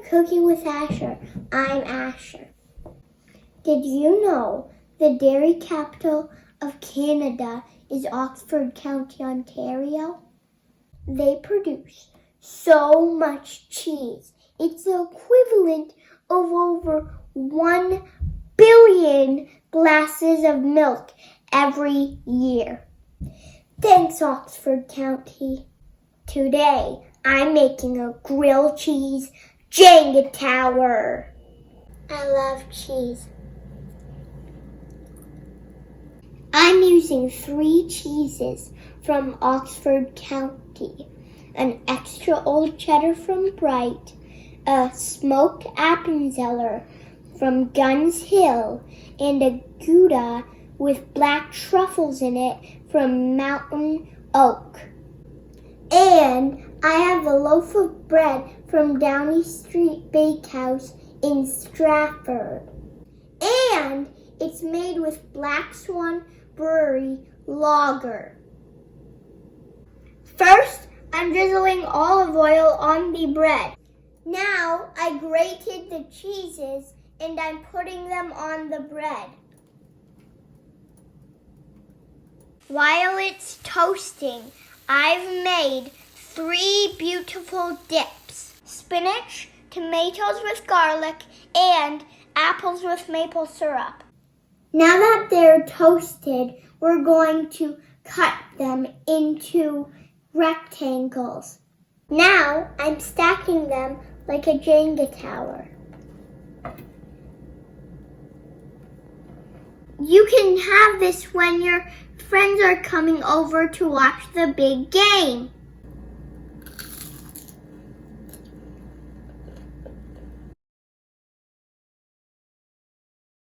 Cooking with Asher. I'm Asher. Did you know the dairy capital of Canada is Oxford County, Ontario? They produce so much cheese. It's the equivalent of over 1 billion glasses of milk every year. Thanks, Oxford County. Today, I'm making a grilled cheese Jenga tower. I love cheese. I'm using 3 cheeses from Oxford County, an extra old cheddar from Bright, a smoked Appenzeller from Guns Hill, and a Gouda with black truffles in it from Mountain Oak. And I have a loaf of bread from Downey Street Bakehouse in Stratford. And it's made with Black Swan Brewery lager. First, I'm drizzling olive oil on the bread. Now I grated the cheeses and I'm putting them on the bread. While it's toasting, I've made 3 beautiful dips: spinach, tomatoes with garlic, and apples with maple syrup. Now that they're toasted, we're going to cut them into rectangles. Now I'm stacking them like a Jenga tower. You can have this when your friends are coming over to watch the big game.